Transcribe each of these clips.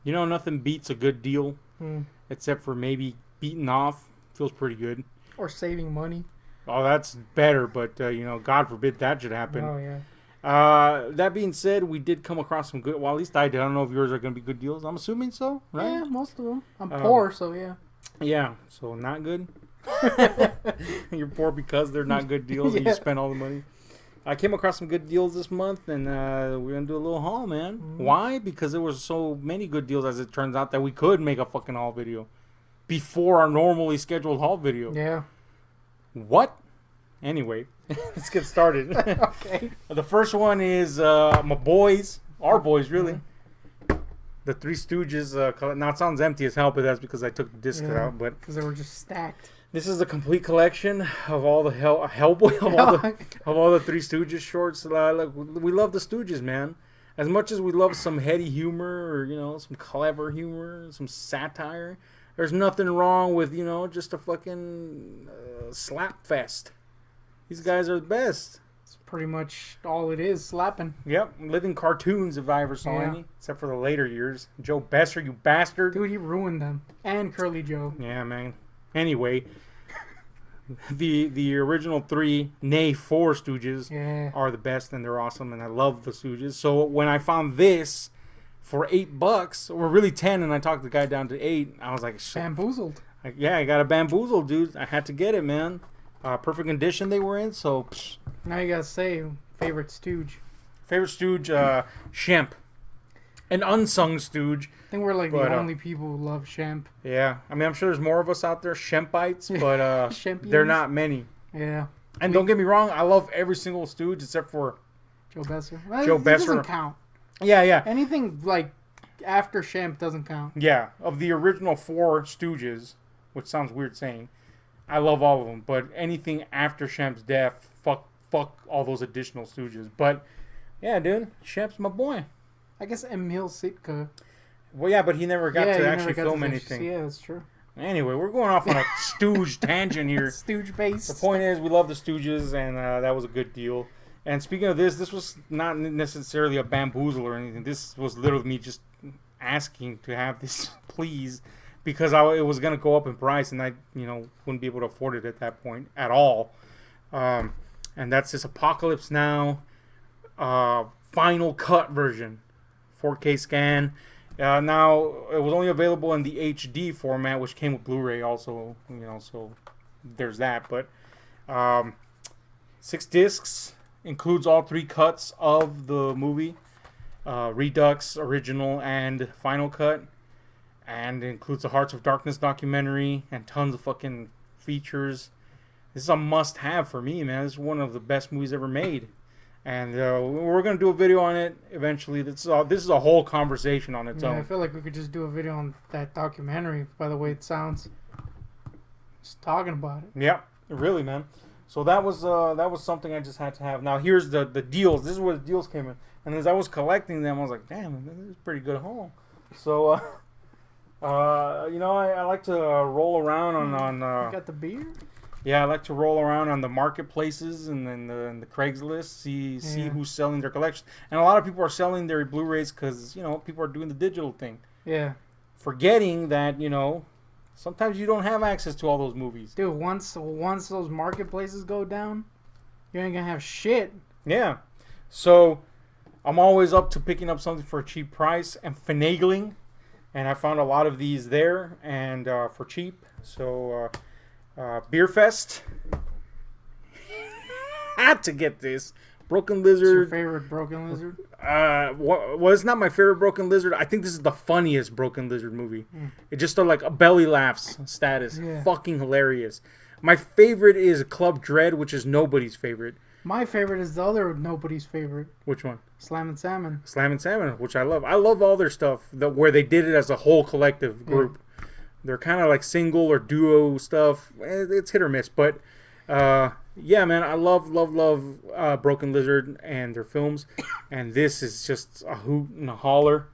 You know, nothing beats a good deal, Hmm. except for maybe beating off. Feels pretty good. Or saving money. Oh, that's better, but God forbid that should happen. Oh yeah. That being said, we did come across some good. Well, at least I did. I don't know if yours are going to be good deals. I'm assuming so, right? Yeah, most of them. I'm Um, poor, so yeah. Yeah. So not good. You're poor because they're not good deals, and you Yeah. spend all the money. I came across some good deals this month, and we're gonna do a little haul, man. Mhm. Why? Because there was so many good deals, as it turns out, that we could make a fucking haul video before our normally scheduled haul video. Yeah. What? Anyway, let's get started. Okay. The first one is my boys, our boys, really. The Three Stooges. Now it sounds empty as hell, but that's because I took the discs Yeah. out. But Because they were just stacked. this is the complete collection of all the Hellboy, of all the Three Stooges shorts. Look, we love the Stooges, man. As much as we love some heady humor or some clever humor, some satire, there's nothing wrong with just a fucking slap fest. These guys are the best. It's pretty much all it is, slapping. Yep, living cartoons if I ever saw Yeah. any, except for the later years. Joe Besser, you bastard. Dude, he ruined them. And Curly Joe. Yeah, man. Anyway, the original three, nay, four Stooges Yeah. are the best, and they're awesome, and I love the Stooges. So when I found this for $8, or really 10, and I talked the guy down to 8, I was like, shit. Bamboozled. Yeah, I got a bamboozle, dude. I had to get it, man. Perfect condition they were in, so Now you gotta say, favorite Stooge. favorite Stooge, Shemp. An unsung Stooge. I think we're like But, the only people who love Shemp. Yeah, I mean, I'm sure there's more of us out there, Shempites, but Shempians. they're not many. Yeah. And don't get me wrong, I love every single Stooge except for Joe Besser. Well, Joe it Besser. doesn't count. yeah. Anything like after Shemp doesn't count. Yeah, of the original four Stooges, which sounds weird saying, I love all of them. But anything after Shemp's death, fuck all those additional Stooges. But yeah, dude, Shemp's my boy. I guess Emil Sitka. Well, yeah, but he never got yeah, to he actually never got film to anything. Yeah, that's true. Anyway, we're going off on a Stooge tangent here. Stooge based. The point is, we love the Stooges, and that was a good deal. And speaking of this was not necessarily a bamboozle or anything. This was literally me just asking to have this, please, because it was going to go up in price, and I, wouldn't be able to afford it at that point at all. And that's this Apocalypse Now final cut version, 4K scan. Now it was only available in the HD format, which came with Blu-ray also. So there's that. But 6 discs includes all 3 cuts of the movie, Redux, original, and final cut, and it includes the Hearts of Darkness documentary and tons of fucking features. This is a must-have for me, man. This is one of the best movies ever made. And we're gonna do a video on it eventually. This is a whole conversation on its Yeah, I own. feel like we could just do a video on that documentary. By the way it sounds, just talking about it. Yeah, really, man. So that was something I just had to have. Now here's the deals. This is where the deals came in. And as I was collecting them, I was like, damn, this is a pretty good haul. So I like to roll around on You got the beer? yeah, I like to roll around on the marketplaces and then the Craigslist, see Yeah. who's selling their collection. And a lot of people are selling their Blu-rays because people are doing the digital thing, Yeah. forgetting that sometimes you don't have access to all those movies. Dude, once those marketplaces go down, you ain't gonna have shit. Yeah, so I'm always up to picking up something for a cheap price and finagling, and I found a lot of these there and for cheap. So Beer Fest, had to get this. Broken What's your Lizard. favorite Broken Lizard? Well, it's not my favorite Broken Lizard. I think this is the funniest Broken Lizard movie. Mm. It just like a belly laughs status. Yeah. Fucking hilarious. My favorite is Club Dread, which is nobody's favorite. My favorite is the other nobody's favorite, Which one? Slam and Salmon. Slam and Salmon, which I love. I love all their stuff where they did it as a whole collective group. They're kind of like single or duo stuff. It's hit or miss, but yeah, man, I love Broken Lizard and their films, and this is just a hoot and a holler.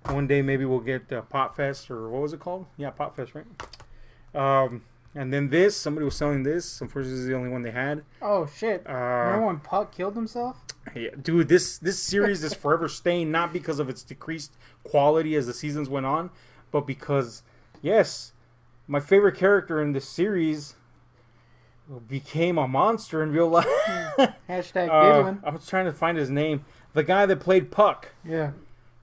One day maybe we'll get Pot Fest, or what was it called? Yeah, Pot Fest, right? And then this, somebody was selling this. Unfortunately, this is the only one they had. Oh shit! Remember when Puck killed himself? Yeah, dude, this series is forever staying, not because of its decreased quality as the seasons went on, but because, yes, my favorite character in this series became a monster in real life. Hashtag diddling. I was trying to find his name. The guy that played Puck. Yeah.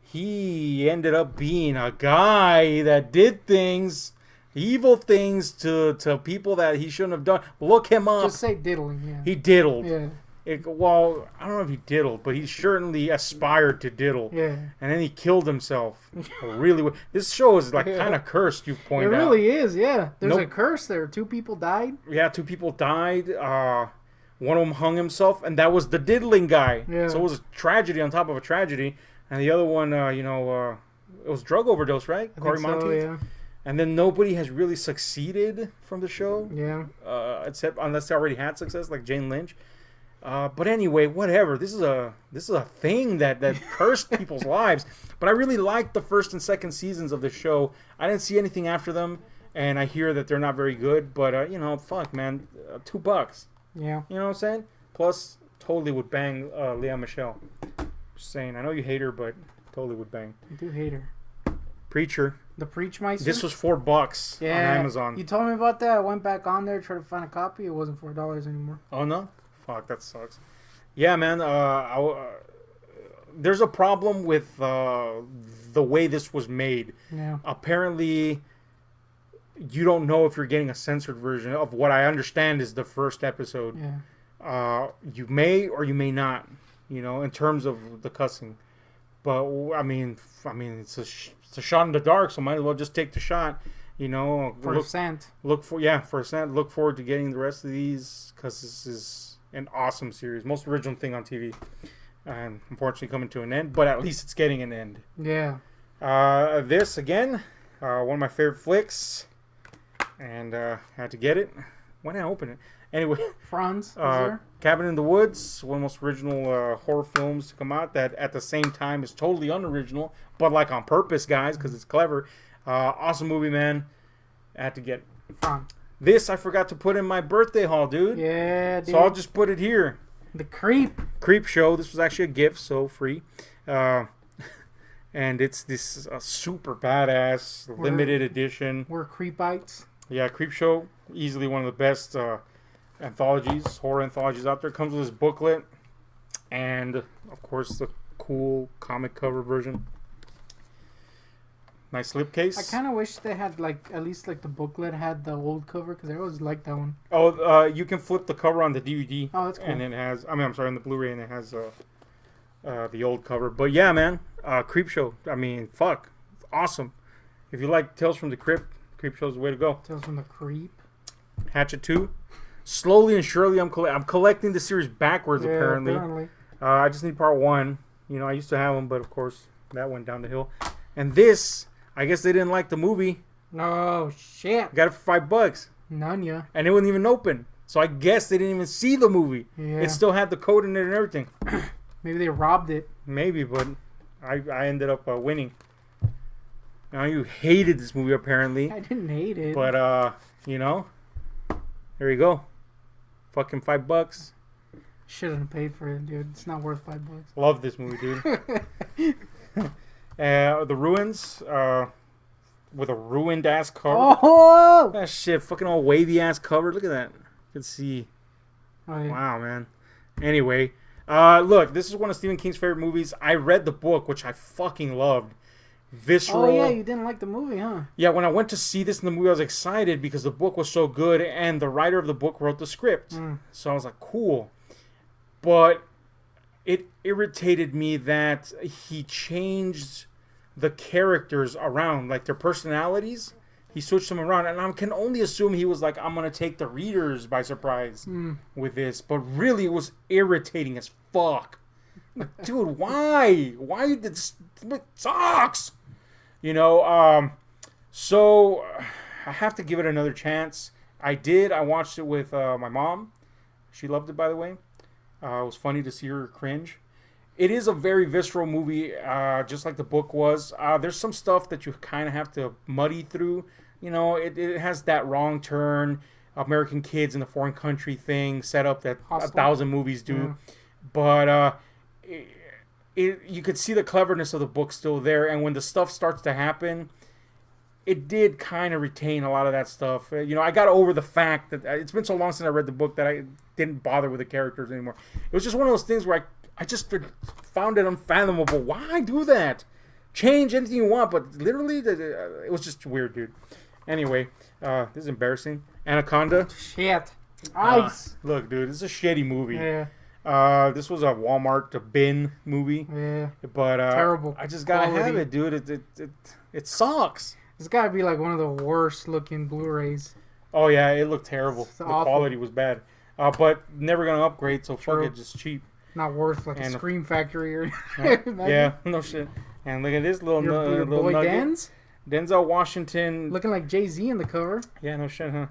He ended up being a guy that did things, evil things to people that he shouldn't have done. Look him up. Just say diddling, yeah. He diddled. Yeah. Well, I don't know if he diddled, but he certainly aspired to diddle. Yeah. And then he killed himself. Really, this show is like kind of cursed. You point out. It really is. Yeah. There's a curse there. 2 people died. Yeah, 2 people died. One of them hung himself, and that was the diddling guy. Yeah. So it was a tragedy on top of a tragedy. And the other one, it was drug overdose, right? I think so, yeah. And then nobody has really succeeded from the show. Yeah. Except unless they already had success, like Jane Lynch. But anyway, whatever. This is a thing that cursed people's lives. But I really liked the first and second seasons of the show. I didn't see anything after them, and I hear that they're not very good. But fuck, man, $2. Yeah. You know what I'm saying? Plus, totally would bang Lea Michele. Just saying. I know you hate her, but totally would bang. I do hate her. Preacher. The Preachmeister? This was $4 on Amazon. You told me about that. I went back on there, tried to find a copy. It wasn't $4 anymore. Oh, no? Fuck, that sucks. Yeah, man. There's a problem with the way this was made. Yeah. Apparently, you don't know if you're getting a censored version of what I understand is the first episode. Yeah. You may or you may not, in terms of the cussing. But I mean, it's a shot in the dark, so might as well just take the shot. For a cent. For a cent. Look forward to getting the rest of these because this is an awesome series, most original thing on TV, and unfortunately coming to an end. But at least it's getting an end. Yeah. This again, one of my favorite flicks, and had to get it. Why didn't I open it? Anyway, Franz, there? Cabin in the Woods, one of the most original horror films to come out that at the same time is totally unoriginal, but like on purpose, guys, because it's clever. Awesome movie, man. I had to get Franz. This I forgot to put in my birthday haul, dude. Yeah, dude. So I'll just put it here. The Creepshow. This was actually a gift, so free. And it's this super badass limited edition. We're Creepites. Yeah, Creepshow, easily one of the best anthologies, horror anthologies out there. Comes with this booklet, and of course the cool comic cover version. Nice slipcase. I kind of wish they had at least the booklet had the old cover because I always liked that one. Oh, you can flip the cover on the DVD. Oh, that's cool. And it has, on the Blu-ray, and it has the old cover. But yeah, man, Creepshow. I mean, fuck, it's awesome. If you like Tales from the Crypt, Creepshow's the way to go. Tales from the Creep. Hatchet 2. Slowly and surely, I'm collecting the series backwards. Apparently. I just need part 1. I used to have them, but of course that went down the hill. And this, I guess they didn't like the movie. No shit. Got it for $5. None, yeah. And it wasn't even open. So I guess they didn't even see the movie. Yeah. It still had the code in it and everything. Maybe they robbed it. Maybe, but I ended up winning. Now you hated this movie apparently. I didn't hate it. But there you go. Fucking $5. Shouldn't have paid for it, dude. It's not worth $5. Love this movie, dude. The Ruins, with a ruined ass cover. Oh! That shit, fucking all wavy ass cover. Look at that. You can see. Oh, yeah. Wow, man. Anyway, look, this is one of Stephen King's favorite movies. I read the book, which I fucking loved. Visceral. Oh yeah, you didn't like the movie, huh? Yeah, when I went to see this in the movie, I was excited because the book was so good, and the writer of the book wrote the script. So I was like, cool. But it irritated me that he changed the characters around, like their personalities. He switched them around, and I can only assume he was like, I'm going to take the readers by surprise with this. But really, it was irritating as fuck. Like, dude, why? Why did this? It sucks. So I have to give it another chance. I did. I watched it with my mom. She loved it, by the way. It was funny to see her cringe. It is a very visceral movie, just like the book was. There's some stuff that you kind of have to muddy through. You know, it has that wrong turn, American kids in a foreign country thing set up that Hostile. 1,000 movies do. But you could see the cleverness of the book still there. And when the stuff starts to happen, it did kind of retain a lot of that stuff. You know, I got over the fact that it's been so long since I read the book that I didn't bother with the characters anymore. It was just one of those things where I just found it unfathomable. Why do that? Change anything you want, but literally, it was just weird, dude. Anyway, this is embarrassing. Anaconda. Shit. Ice. Look, dude, this is a shitty movie. Yeah. This was a Walmart bin movie. Yeah. But Terrible. I just gotta quality. have it, dude. It sucks. It's gotta be like one of the worst looking Blu-rays. Oh yeah, it looked terrible. It's The awful. quality was bad. But never gonna upgrade, so fuck True. it, just cheap. Not worth like a And- Scream Factory or Yeah, no shit. And look at this little Your little boy nugget. Dan's Denzel Washington. looking like Jay-Z in the cover. Yeah, no shit, huh?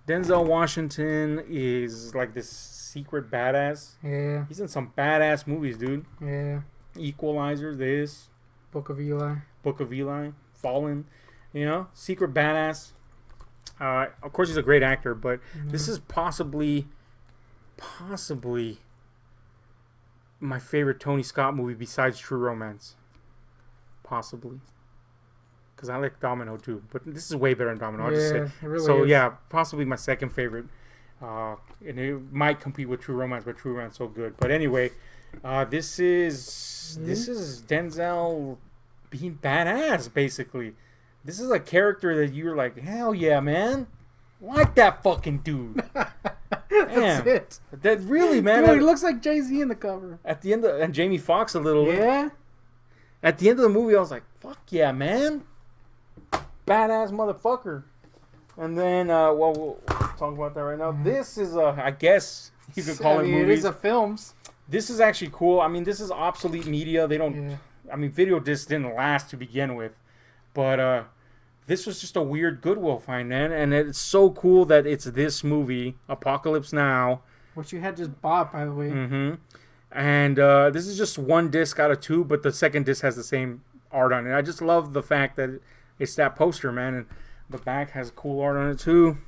Denzel Washington is like this secret badass. Yeah. He's in some badass movies, dude. Yeah. Equalizer, this, Book of Eli. Book of Eli, Fallen. You know, secret badass. Of course, he's a great actor, but this is possibly my favorite Tony Scott movie besides True Romance. Possibly. Because I like Domino too, but this is way better than Domino. I'll just say. It really So is. yeah, possibly my second favorite. And it might compete with True Romance, but True Romance is so good. But anyway, this is Denzel being badass, basically. This is a character that you're like, hell yeah, man. Like that fucking dude. That's it. That really, man. Dude, he looks like Jay-Z in the cover. At the end of, and Jamie Foxx a little. Yeah. At the end of the movie, I was like, fuck yeah, man. Badass motherfucker. And then, we'll talk about that right now. This is I guess you could call it It movies. is a films. This is actually cool. I mean, this is obsolete media. They don't. Yeah. I mean, video discs didn't last to begin with, but this was just a weird Goodwill find, man. And it's so cool that it's this movie, Apocalypse Now. Which you had just bought, by the way. Mm-hmm. And this is just one disc out of two, but the second disc has the same art on it. I just love the fact that it's that poster, man, and the back has cool art on it too.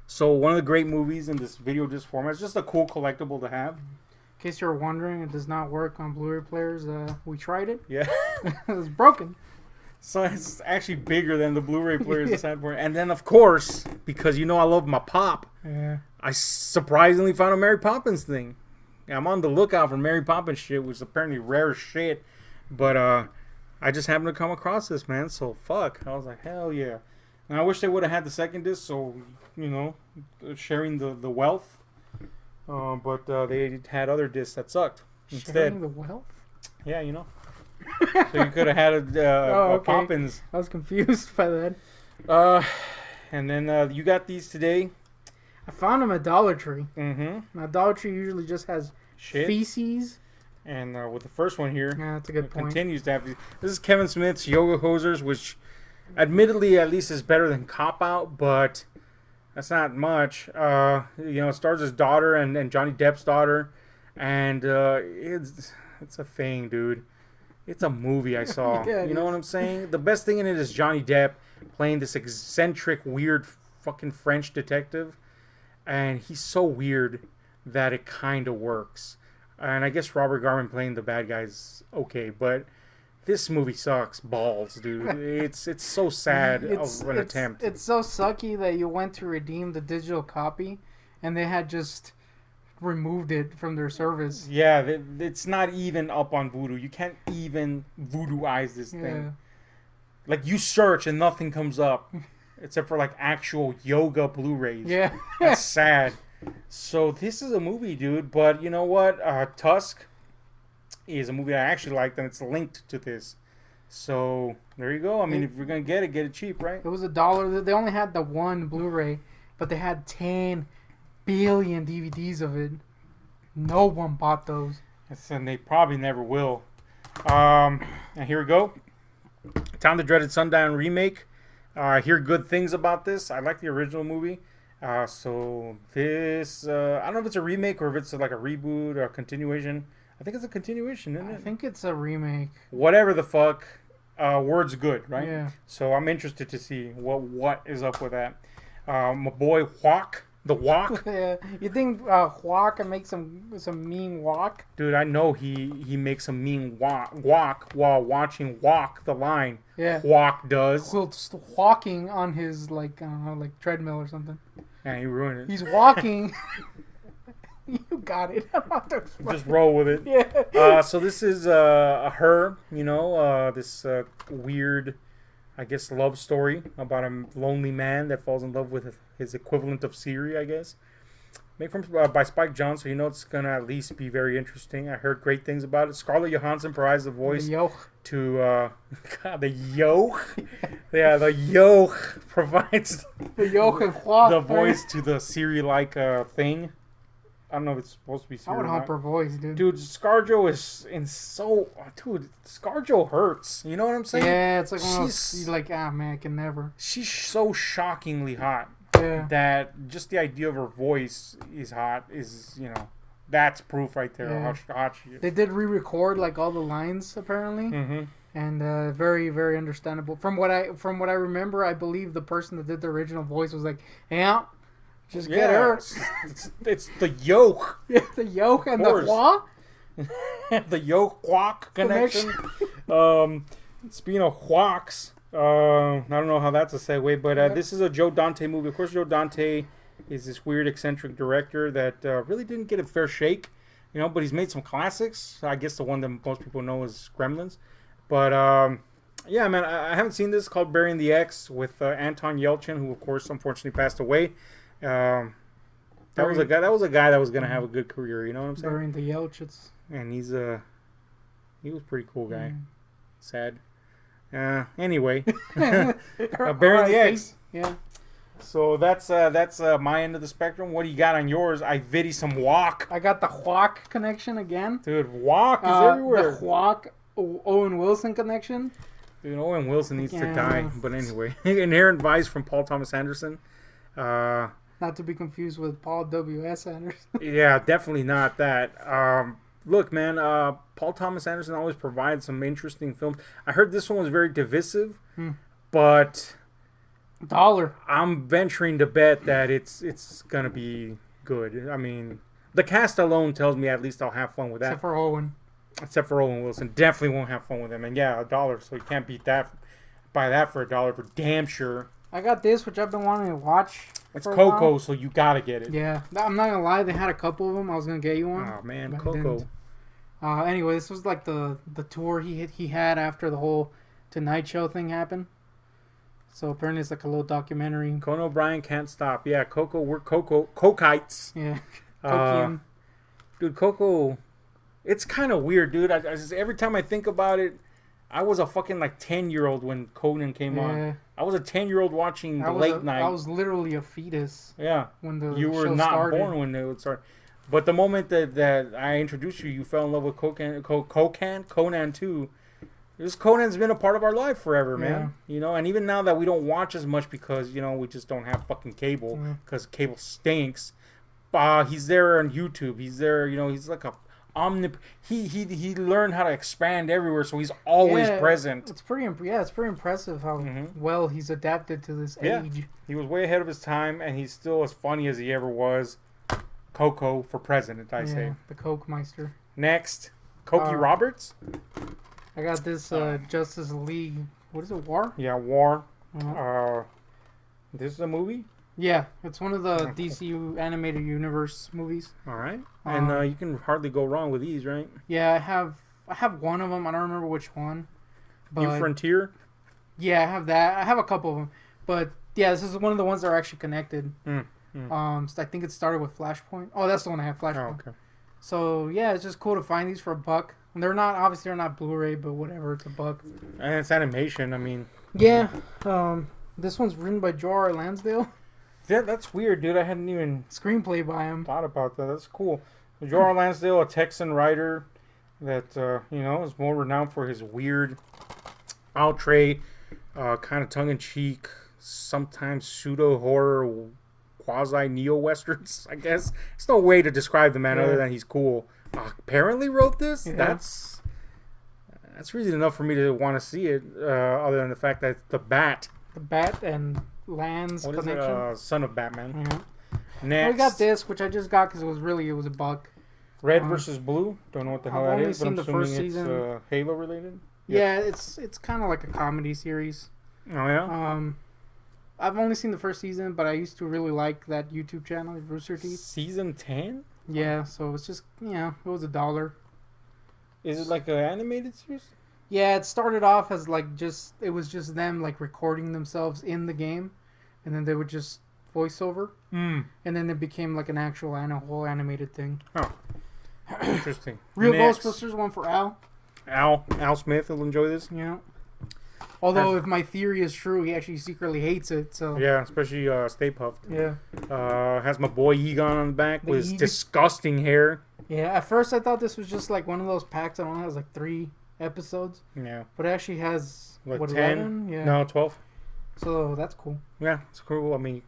So one of the great movies in this video disc format. It's just a cool collectible to have. In case you're wondering, it does not work on Blu-ray players. We tried it. Yeah. It was broken. So it's actually bigger than the Blu-ray players decided for. And then, of course, because you know I love my pop, Yeah. I surprisingly found a Mary Poppins thing. I'm on the lookout for Mary Poppins shit, which is apparently rare shit. But I just happened to come across this, man. So fuck. I was like, hell yeah. And I wish they would have had the second disc, so, you know, sharing the wealth. But they had other discs that sucked instead. Sharing the wealth? Yeah, you know. So you could have had a okay. Poppins. I was confused by that. And then you got these today. I found them at Dollar Tree. Mm-hmm. Now, Dollar Tree usually just has Shit. feces. And with the first one here, Yeah, that's a good it point. continues to have. This is Kevin Smith's Yoga Hosers, which admittedly at least is better than Cop Out, but that's not much. You know, it stars his daughter and Johnny Depp's daughter. And it's a thing, dude. It's a movie I saw. Yeah, you know what I'm saying? The best thing in it is Johnny Depp playing this eccentric, weird, fucking French detective. And he's so weird that it kind of works. And I guess Robert Garman playing the bad guy's okay, but this movie sucks balls, dude. It's so sad of an attempt. It's so sucky that you went to redeem the digital copy, and they had just removed it from their service. Yeah, it's not even up on Voodoo. You can't even voodooize this thing. Like, you search and nothing comes up. Except for, like, actual yoga Blu-rays. Yeah. That's sad. So, this is a movie, dude. But, you know what? Tusk is a movie I actually liked, and it's linked to this. So, there you go. I mean, if you're going to get it cheap, right? It was $1. They only had the one Blu-ray, but they had 10 billion DVDs of it. No one bought those. And they probably never will. And here we go. Time the Dreaded Sundown remake. I hear good things about this. I like the original movie. So this, I don't know if it's a remake or if it's like a reboot or a continuation. I think it's a continuation, isn't I it? think it's a remake. Whatever the fuck. Word's good, right? Yeah. So I'm interested to see what is up with that. My boy Joaq, the Guac. Yeah. You think Guac can make some mean walk? Dude, I know he makes a mean walk while watching Walk the Line. Yeah. Walk does. Well, just walking on his like I don't know, like treadmill or something. Yeah, he ruined it. He's walking. You got it. I'm not to Just roll with it. Yeah. So this is her, this weird, I guess, love story about a lonely man that falls in love with his equivalent of Siri, I guess. Made from by Spike Jonze, so you know it's gonna at least be very interesting. I heard great things about it. Scarlett Johansson provides the voice The Joaq. to God, the Joaq. Yeah, the Joaq provides The Joaq and Guac. the voice to the Siri-like thing. I don't know if it's supposed to be I Siri. would or hump not. her voice, dude. Dude, ScarJo is in so... Dude, ScarJo hurts. You know what I'm saying? Yeah, it's like one of She's- those, you're like, man, I can never. She's so shockingly hot Yeah. that just the idea of her voice is hot is, that's proof right there Yeah. of how hot she is. They did re-record like all the lines apparently, Mm-hmm. and very very understandable. From what I remember, I believe the person that did the original voice was like, yeah, just get her. It's the yoke. Yeah, the Joaq and the course. Guac. The yoke Guac connection. Speaking of Guacs, I don't know how that's a segue, but this is a Joe Dante movie. Of course, Joe Dante is this weird, eccentric director that really didn't get a fair shake, but he's made some classics. I guess the one that most people know is Gremlins. But, yeah, man, I haven't seen this, called Burying the Ex, with Anton Yelchin, who, of course, unfortunately passed away. That was a guy that was going to have a good career, you know what I'm saying? During the Yelchits. And he was a pretty cool guy. Sad. Anyway, Burying the Ex. Yeah. So that's my end of the spectrum. What do you got on yours? I viddy some Walk. I got the Guac connection again. Dude, Walk is everywhere. The Guac Owen Wilson connection. Dude, Owen Wilson needs to Yeah. die. But anyway, Inherent Vice from Paul Thomas Anderson. Not to be confused with Paul W.S. Anderson. Yeah, definitely not that. Look, man, Paul Thomas Anderson always provides some interesting films. I heard this one was very divisive, but $1. I'm venturing to bet that it's gonna be good. I mean, the cast alone tells me at least I'll have fun with that. Except for Owen. Except for Owen Wilson, definitely won't have fun with him. And yeah, $1, so you can't beat that. Buy that for $1 for damn sure. I got this, which I've been wanting to watch. It's for a Coco, while. so you gotta get it. Yeah, I'm not gonna lie. They had a couple of them. I was gonna get you one. Oh man, but I Coco. didn't. Anyway, this was like the tour he had after the whole Tonight Show thing happened. So apparently it's like a little documentary. Conan O'Brien can't stop. Yeah, Coco. We're Cokites. Yeah, Uh, dude, Coco. It's kind of weird, dude. I just, every time I think about it, I was a fucking like 10-year-old when Conan came on. I was a 10-year-old watching the late night. I was literally a fetus. Yeah, when the you were show not started. born when it would start. But the moment that I introduced you, you fell in love with Conan too. This Conan's been a part of our life forever, man. And even now that we don't watch as much because we just don't have fucking cable because cable stinks. He's there on YouTube. He's there. He's like a he learned how to expand everywhere, so he's always present. It's pretty impressive how well he's adapted to this age. He was way ahead of his time, and he's still as funny as he ever was. Coco for president, I say. The Coke Meister. Next, Cokie Roberts. I got this Justice League. What is it? War? Yeah, War. Uh-huh. This is a movie. Yeah, it's one of the DC animated universe movies. All right, and you can hardly go wrong with these, right? Yeah, I have one of them. I don't remember which one. But New Frontier. Yeah, I have that. I have a couple of them, but yeah, this is one of the ones that are actually connected. So I think it started with Flashpoint. Oh, that's the one I have. Flashpoint. Oh, okay. So yeah, it's just cool to find these for $1. And they're not Blu-ray, but whatever, it's $1. And it's animation. I mean. Yeah. This one's written by Joaq Lansdale. Yeah, that's weird, dude. I hadn't even Screenplay by him. thought about that. That's cool. Joaq Lansdale, a Texan writer that is more renowned for his weird, outre, kind of tongue-in-cheek, sometimes pseudo-horror, quasi-neo-westerns, I guess. There's no way to describe the man other than he's cool. apparently wrote this. Yeah. That's reason enough for me to want to see it. Other than the fact that it's the Bat. The Bat and Lands What connection. is it? Son of Batman. Yeah. Next, We got this, which I just got because it was a buck. Red versus Blue. Don't know what the hell I've that only is, but seen I'm the assuming first season. it's Halo related. Yeah, it's kind of like a comedy series. Oh yeah. I've only seen the first season, but I used to really like that YouTube channel, Rooster Teeth. Season 10? Yeah, so it's just it was $1. Is it like an animated series? Yeah, it started off as it was just them like recording themselves in the game, and then they would just voiceover, and then it became like an actual whole animated thing. Oh, interesting. Real Next. Ghostbusters one for Al. Al Smith will enjoy this. Yeah. Although if my theory is true, he actually secretly hates it. So Yeah, especially Stay Puffed. yeah. Has my boy Egon on the back with his Egon. disgusting hair. Yeah. At first, I thought this was just like one of those packs that only has like 3 episodes, Yeah. but it actually has Like what 10? 11? Yeah. No, 12. So that's cool. Yeah, it's cool. I mean,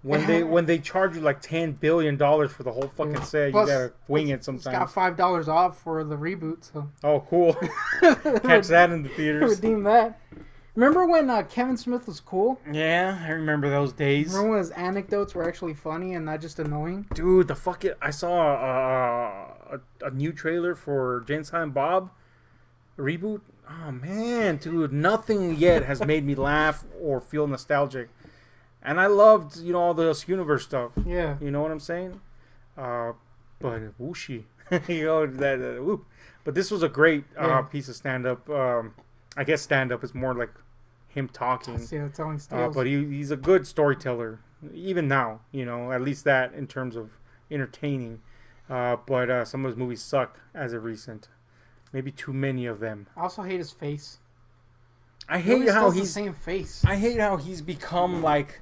when they charge you like $10 billion for the whole fucking set, Plus, you gotta wing it It's got sometimes. $5 off for the reboot, so Oh, cool. Catch that in the theaters. redeem that. Remember when Kevin Smith was cool? Yeah, I remember those days. Remember when his anecdotes were actually funny and not just annoying? Dude, the fucking I saw a new trailer for Jay and Silent Bob reboot. Oh man, dude, nothing yet has made me laugh or feel nostalgic. And I loved, all the universe stuff. Yeah. You know what I'm saying? But whooshy, whoop. But this was a great piece of stand up. I guess stand up is more like him talking. Yeah, telling tales. But he's a good storyteller, even now. At least that in terms of entertaining. But some of his movies suck as of recent. Maybe too many of them. I also hate his face. I He hate always how does the he's. same face. I hate how he's become like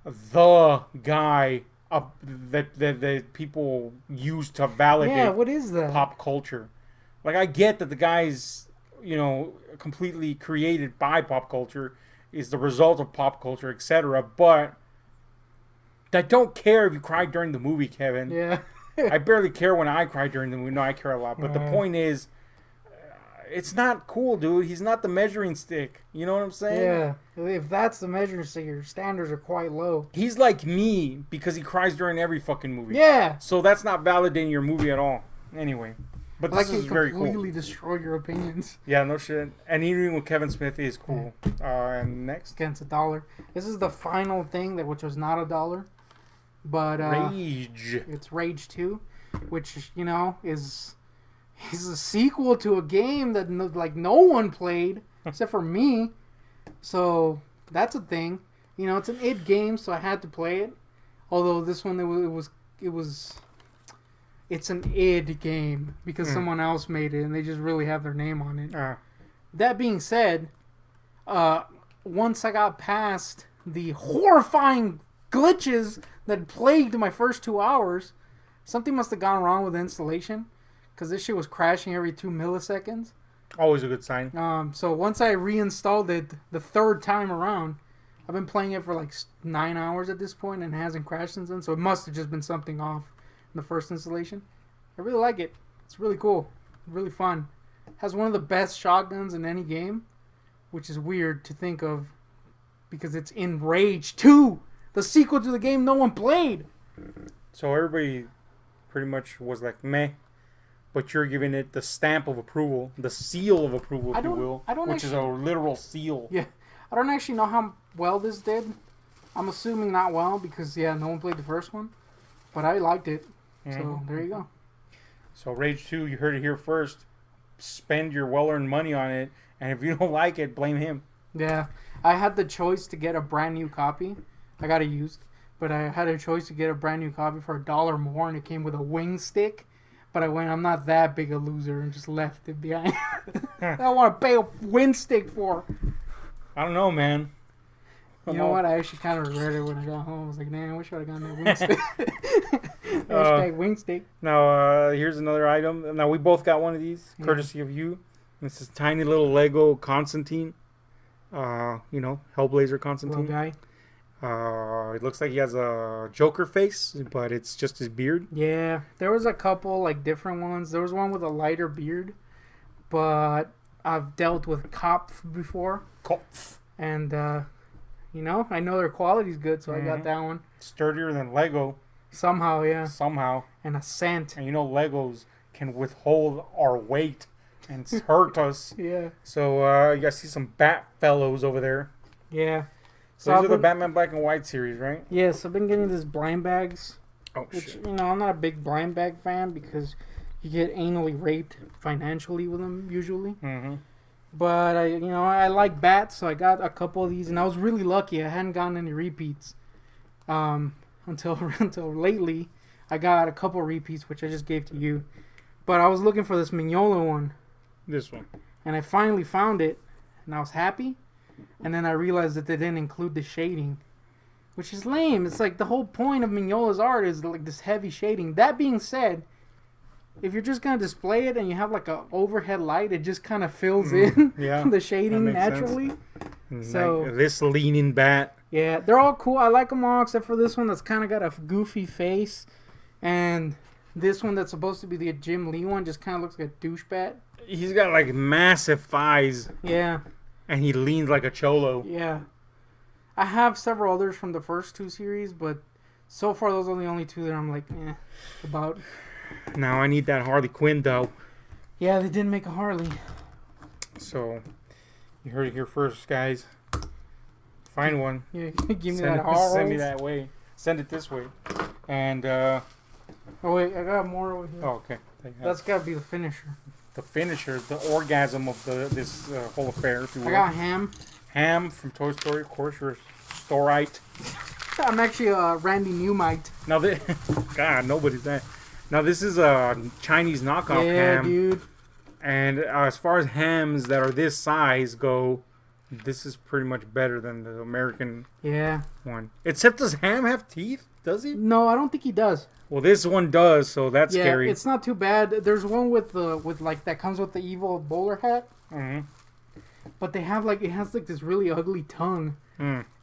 the guy that people use to validate Yeah, what is that? pop culture. Like I get that the guy's completely created by pop culture, is the result of pop culture, etc. But I don't care if you cried during the movie, Kevin. Yeah. I barely care when I cry during the movie. No, I care a lot. But the point is, it's not cool, dude. He's not the measuring stick. You know what I'm saying? Yeah. If that's the measuring stick, your standards are quite low. He's like me because he cries during every fucking movie. Yeah. So that's not validating your movie at all. Anyway. But Like this it is very cool. completely destroy your opinions. Yeah, no shit. And even with Kevin Smith is cool. And next. Against $1. This is the final thing which was not $1. But Rage. it's Rage 2, which is a sequel to a game that no one played except for me. So that's a thing. It's an id game, so I had to play it. Although this one it's an id game because someone else made it and they just really have their name on it. That being said, once I got past the horrifying glitches that plagued my first 2 hours, something must have gone wrong with the installation because this shit was crashing every 2 milliseconds. Always a good sign. So once I reinstalled it the third time around, I've been playing it for like 9 hours at this point and it hasn't crashed since then. So it must have just been something off in the first installation. I really like it. It's really cool. Really fun. Has one of the best shotguns in any game, which is weird to think of because it's in Rage 2, the sequel to the game no one played. So everybody pretty much was like, meh. But you're giving it the stamp of approval, the seal of approval, if you will, which is a literal seal. Yeah. I don't actually know how well this did. I'm assuming not well because, no one played the first one. But I liked it. So, there you go. So, Rage 2, you heard it here first. Spend your well-earned money on it. And if you don't like it, blame him. Yeah. I had the choice to get a brand new copy. I got it used. But I had a choice to get a brand new copy for $1 more. And it came with a wing stick. But I'm not that big a loser and just left it behind. I don't want to pay a wing stick for. I don't know, man. You know what? I actually kind of regret it when I got home. I was like, man, I wish I would have gotten that wing stick. Hashtag wing stick. Now, here's another item. Now, we both got one of these, courtesy of you. This is tiny little Lego Constantine. Hellblazer Constantine. Little guy. It looks like he has a Joker face, but it's just his beard. Yeah, there was a couple like different ones. There was one with a lighter beard, but I've dealt with Cop before, Kopf. and I know their quality's good, so I got that one. Sturdier than Lego. Somehow, yeah. Somehow. And a scent. And Legos can withhold our weight and hurt us. Yeah. So you guys see some Bat fellows over there. Yeah. So these are the Batman Black and White series, right? Yes, I've been getting these blind bags. Oh, which, shit. I'm not a big blind bag fan because you get anally raped financially with them usually. Mm-hmm. But I like bats, so I got a couple of these, and I was really lucky. I hadn't gotten any repeats until lately. I got a couple of repeats, which I just gave to you. But I was looking for this Mignola one. This one. And I finally found it, and I was happy. And then I realized that they didn't include the shading, which is lame. It's like the whole point of Mignola's art is like this heavy shading. That being said, if you're just going to display it and you have like a overhead light, it just kind of fills in the shading naturally. So like this leaning bat. Yeah, they're all cool. I like them all except for this one that's kind of got a goofy face. And this one that's supposed to be the Jim Lee one just kind of looks like a douche bat. He's got like massive thighs. Yeah. And he leans like a cholo. Yeah. I have several others from the first two series, but so far those are the only two that I'm like, about. Now I need that Harley Quinn though. Yeah, they didn't make a Harley. So, you heard it here first, guys. Find one. Yeah, give me that Harley. Send me that way. Send it this way. And, oh wait, I got more over here. Oh, okay. That's gotta be the finisher. The finisher, the orgasm of this whole affair, if you will. I got Ham. Ham from Toy Story, of course, you're a Storite. I'm actually a Randy Newmite. Now, God, nobody's that. Now, this is a Chinese knockoff ham. Yeah, dude. And as far as hams that are this size go, this is pretty much better than the American one. Except, does Ham have teeth? Does he? No, I don't think he does. Well, this one does, so that's scary. Yeah, it's not too bad. There's one with like that comes with the evil bowler hat. Mm-hmm. But they have it has this really ugly tongue.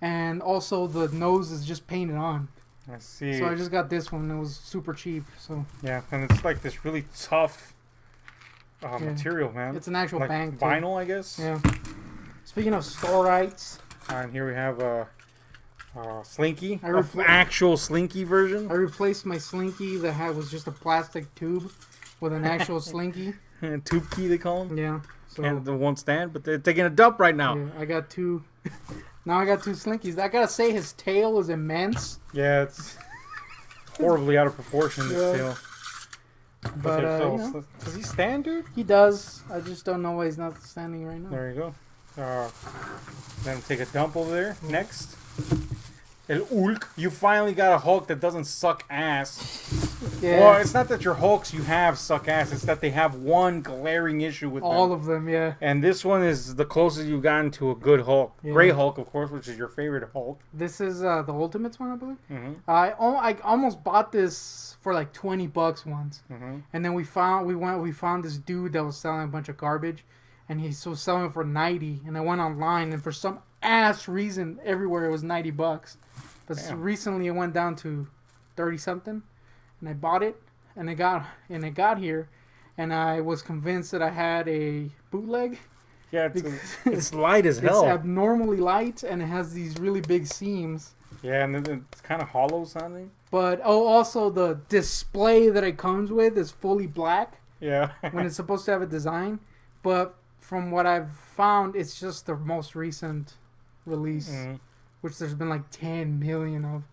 And also the nose is just painted on. I see. So I just got this one. It was super cheap. So yeah, and it's like this really tough material, man. It's an actual like bang vinyl, I guess. Yeah. Speaking of Storites, and here we have a Slinky, actual Slinky version. I replaced my Slinky that was just a plastic tube with an actual Slinky. Tube key, they call them. Yeah. So and they won't stand, but they're taking a dump right now. Yeah, I got two. Now I got two Slinkies. I gotta say, his tail is immense. Yeah, it's horribly out of proportion. This tail. But does he stand, dude? He does. I just don't know why he's not standing right now. There you go. Then take a dump over there. Next. El Hulk. You finally got a Hulk that doesn't suck ass. Yeah. Well, it's not that your Hulks you have suck ass. It's that they have one glaring issue with all of them, yeah. And this one is the closest you've gotten to a good Hulk. Yeah. Gray Hulk, of course, which is your favorite Hulk. This is the Ultimates one, I believe. Mm-hmm. I almost bought this for like $20 once. Mm-hmm. And then we found this dude that was selling a bunch of garbage. And he was selling it for $90. And I went online, and for some ass reason, everywhere it was $90. But recently it went down to 30 something, and I bought it, and it got here, and I was convinced that I had a bootleg. Yeah, it's light as hell. It's abnormally light, and it has these really big seams. Yeah, and it's kind of hollow sounding. But also the display that it comes with is fully black. Yeah. When it's supposed to have a design, but from what I've found, it's just the most recent release. Mm-hmm. Which there's been like 10 million of.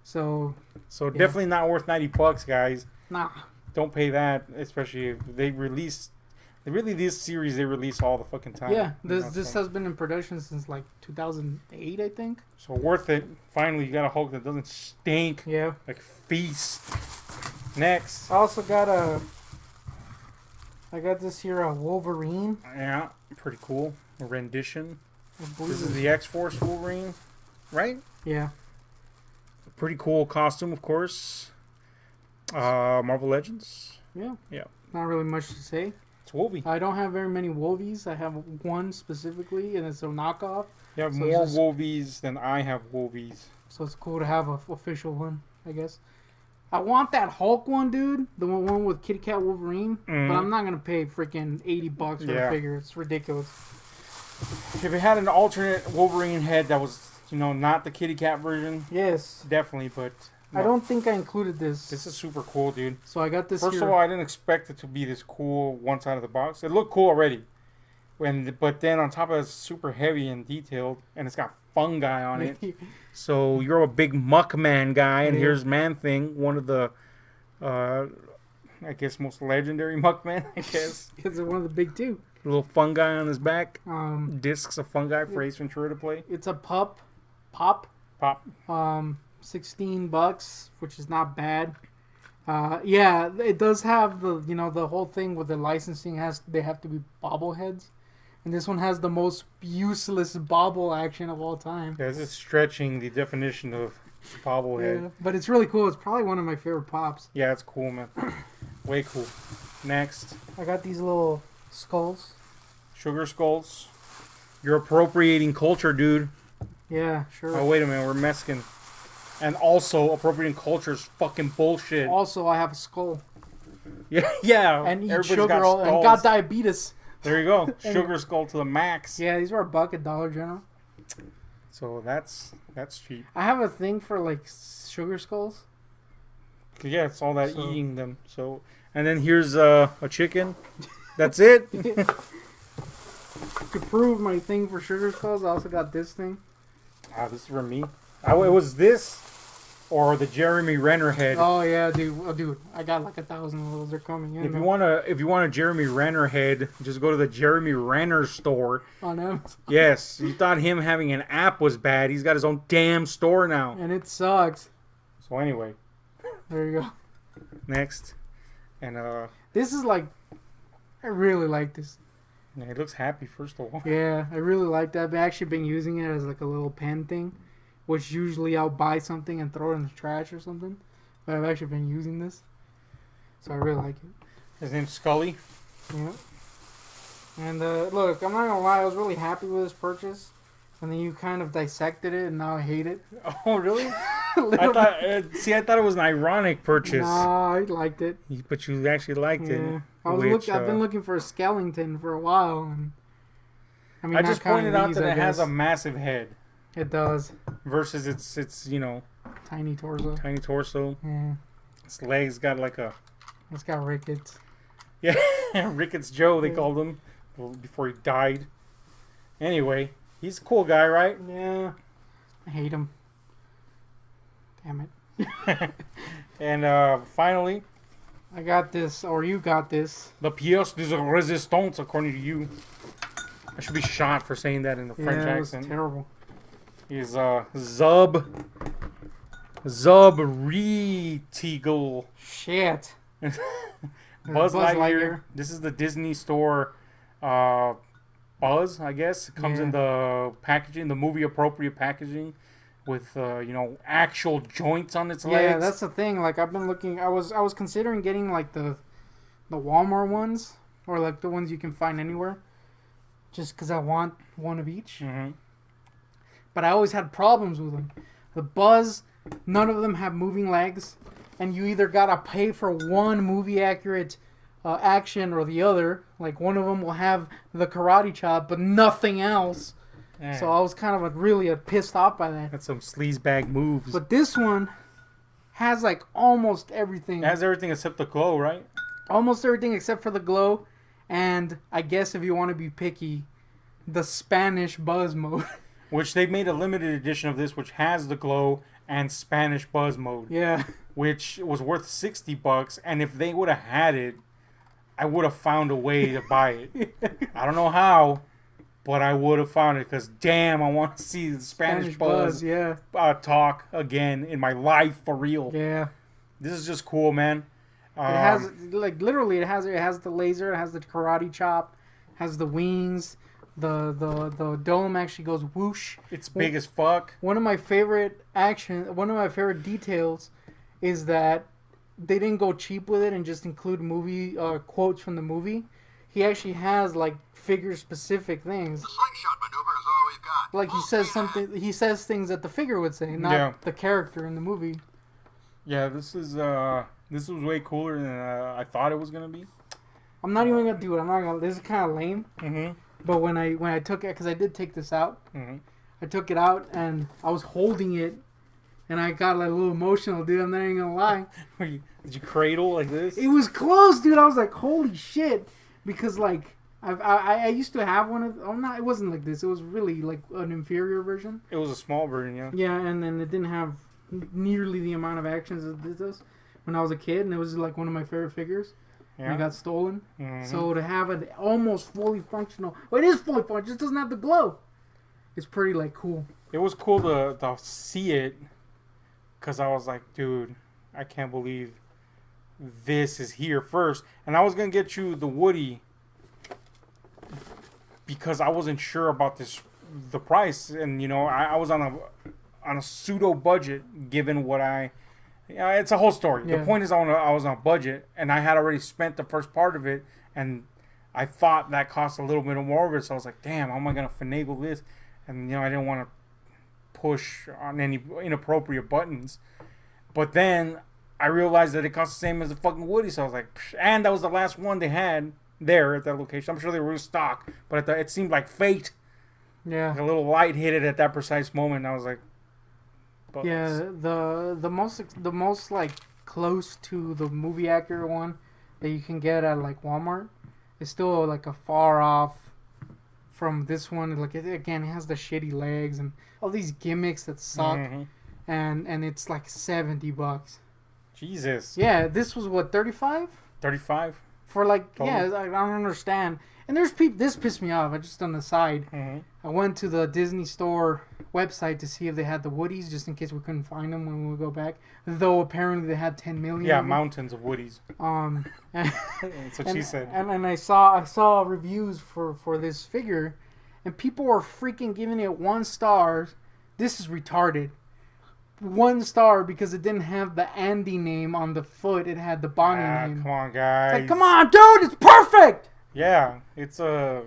So definitely not worth $90, guys. Nah. Don't pay that, especially if they release. This series they release all the fucking time. Yeah, this has been in production since like 2008, I think. So worth it. Finally, you got a Hulk that doesn't stink. Yeah. Like feast. Next. I also got this here, a Wolverine. Yeah, pretty cool. A rendition. This is the X-Force Wolverine. Right? Yeah. Pretty cool costume, of course. Marvel Legends. Yeah. Yeah. Not really much to say. It's Wolvie. I don't have very many Wolvies. I have one specifically, and it's a knockoff. You have So more it's just- Wolvies than I have Wolvies. So it's cool to have a official one, I guess. I want that Hulk one, dude. The one with Kitty Cat Wolverine. But I'm not gonna pay freaking $80 for a figure. It's ridiculous. If it had an alternate Wolverine head that was, not the kitty cat version, Yes. definitely, but no. I don't think I included this. This is super cool, dude. So I got this First here. of all, I didn't expect it to be this cool one side of the box. It looked cool already. But then on top of it, it's super heavy and detailed, and it's got fungi on it. So you're a big Muckman guy, and here's Man-Thing, one of the, I guess, most legendary Muckman, I guess. It's one of the big two. Little fungi on his back. Discs of fungi for Ace Ventura to play. It's a pop. Pop. $16, which is not bad. Yeah, it does have the whole thing with the licensing they have to be bobbleheads, and this one has the most useless bobble action of all time. Yeah, this is stretching the definition of bobblehead. Yeah, but it's really cool. It's probably one of my favorite pops. Yeah, it's cool, man. Way cool. Next, I got these little skulls. Sugar Skulls. You're appropriating culture, dude. Yeah, sure. Oh, wait a minute. We're Mexican. And also, appropriating culture is fucking bullshit. Also, I have a skull. Yeah. And eat Everybody's sugar got and got diabetes. There you go. Sugar Skull to the max. Yeah, these were $1 at Dollar General. So that's cheap. I have a thing for like sugar skulls. Yeah, it's all that eating them. So, and then here's a chicken. That's it. To prove my thing for sugar skulls, I also got this thing. Ah, this is for me. It was this or the Jeremy Renner head. Oh yeah, dude, I got like 1,000 of those. They're coming in. If you want a Jeremy Renner head, just go to the Jeremy Renner store on Amazon. Yes, you thought him having an app was bad. He's got his own damn store now. And it sucks. So anyway, there you go. Next, and this is like, I really like this. Yeah, he looks happy, first of all. Yeah, I really like that. I've actually been using it as like a little pen thing, which usually I'll buy something and throw it in the trash or something. But I've actually been using this, so I really like it. His name's Scully. Yeah. And look, I'm not gonna lie, I was really happy with this purchase. And then you kind of dissected it, and now I hate it. Oh, really? I thought it was an ironic purchase. Nah, I liked it. But you actually liked it. I've been looking for a skeleton for a while, and I just pointed out that it has a massive head. It does. Versus its tiny torso. Tiny torso. Yeah. Its legs got It's got rickets. Yeah, Ricketts Joe they called him before he died. Anyway, he's a cool guy, right? Yeah. I hate him. Damn it. And finally, I got this, or you got this. The pièce de résistance, according to you. I should be shot for saying that in the French accent. Yeah, terrible. He's Zub Retigel. Shit. Buzz Lightyear. This is the Disney Store Buzz, I guess. It comes in the packaging, the movie appropriate packaging, with actual joints on its legs. Yeah, that's the thing. Like I've been looking. I was considering getting like the Walmart ones, or like the ones you can find anywhere, just because I want one of each. Mm-hmm. But I always had problems with them. The Buzz, none of them have moving legs, and you either gotta pay for one movie accurate action or the other. Like one of them will have the karate chop, but nothing else. Yeah. So I was kind of really pissed off by that. That's some sleazebag moves. But this one has like almost everything. It has everything except the glow, right? Almost everything except for the glow, and I guess if you want to be picky, the Spanish Buzz mode. Which they made a limited edition of this, which has the glow and Spanish Buzz mode. Yeah. Which was worth $60, and if they would have had it, I would have found a way to buy it. I don't know how, but I would have found it, because damn, I want to see the Spanish Buzz talk again in my life for real. Yeah. This is just cool, man. It has, like, literally, it has the laser, it has the karate chop, has the wings. The dome actually goes whoosh. It's big as fuck. One of my favorite details is that they didn't go cheap with it and just include movie quotes from the movie. he actually has like figure specific things. The slingshot maneuver is all we've got. Like he says something. He says things that the figure would say, not the character in the movie. Yeah, this was way cooler than I thought it was gonna be. I'm not even gonna do it. I'm not gonna. This is kind of lame. Mm-hmm. But when I took it, because I did take this out, I took it out and I was holding it, and I got like a little emotional, dude. I'm not even gonna lie. Did you cradle like this? It was close, dude. I was like, holy shit, because like I used to have one of. Oh, not. It wasn't like this. It was really like an inferior version. It was a small version, yeah. Yeah, and then it didn't have nearly the amount of actions as it does when I was a kid, and it was like one of my favorite figures. Yeah. And it got stolen. Mm-hmm. So to have it almost fully functional, well, it is fully functional, it just doesn't have the glow. It's pretty like cool. It was cool to see it, because I was like, dude, I can't believe this is here first. And I was gonna get you the Woody because I wasn't sure about the price, and you know I was on a pseudo budget given what I. Yeah, it's a whole story. Yeah. The point is, I was on a budget, and I had already spent the first part of it, and I thought that cost a little bit more of it. So I was like, "Damn, how am I gonna finagle this?" And you know, I didn't want to push on any inappropriate buttons. But then I realized that it cost the same as the fucking Woody. So I was like, psh, and that was the last one they had there at that location. I'm sure they were in stock, but it seemed like fate. Yeah, like a little light hit it at that precise moment. And I was like. But yeah, the most like close to the movie accurate one that you can get at like Walmart is still like a far off from this one. Like it has the shitty legs and all these gimmicks that suck, and it's like $70. Jesus. Yeah, this was what 35. 35 for like totally. Yeah. I don't understand. And there's people. This pissed me off. I just on the side. I went to the Disney Store website to see if they had the Woodies, just in case we couldn't find them when we go back. Though apparently they had 10 million. Yeah, mountains of Woodies. That's what she said. And I saw reviews for this figure, and people were freaking giving it 1 star. This is retarded. 1 star because it didn't have the Andy name on the foot. It had the Bonnie name. Come on, guys. It's like, come on, dude. It's perfect. Yeah, it's you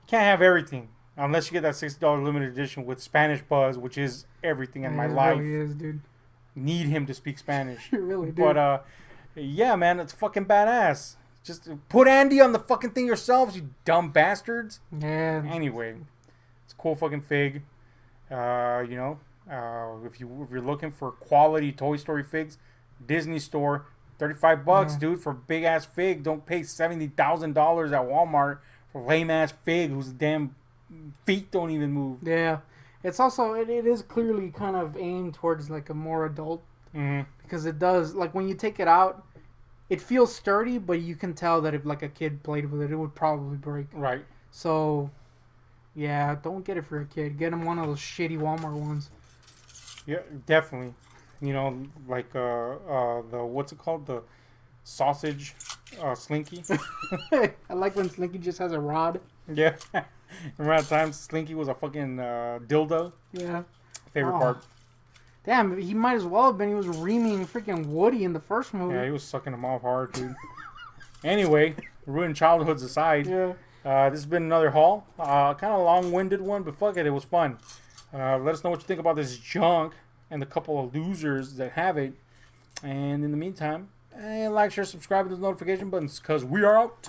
can't have everything unless you get that $60 limited edition with Spanish Buzz, which is everything in my life. It really is, dude. Need him to speak Spanish. You really do. But yeah, man, it's fucking badass. Just put Andy on the fucking thing yourselves, you dumb bastards. Yeah. Anyway, it's a cool fucking fig. You know, if you're looking for quality Toy Story figs, Disney Store. $35, dude, for a big ass fig. Don't pay $70,000 at Walmart for lame ass fig whose damn feet don't even move. Yeah, it's also it is clearly kind of aimed towards like a more adult because it does like when you take it out, it feels sturdy, but you can tell that if like a kid played with it, it would probably break. Right. So, yeah, don't get it for a kid. Get him one of those shitty Walmart ones. Yeah, definitely. You know, like the what's it called, the sausage Slinky. I like when Slinky just has a rod. Yeah, remember that time Slinky was a fucking dildo. Yeah, favorite part. Damn, he might as well have been. He was reaming freaking Woody in the first movie. Yeah, he was sucking him off hard, dude. Anyway, ruined childhoods aside. Yeah. This has been another haul. Kind of long-winded one, but fuck it, it was fun. Let us know what you think about this junk and the couple of losers that have it. And in the meantime, like, share, subscribe to those notification buttons because we are out.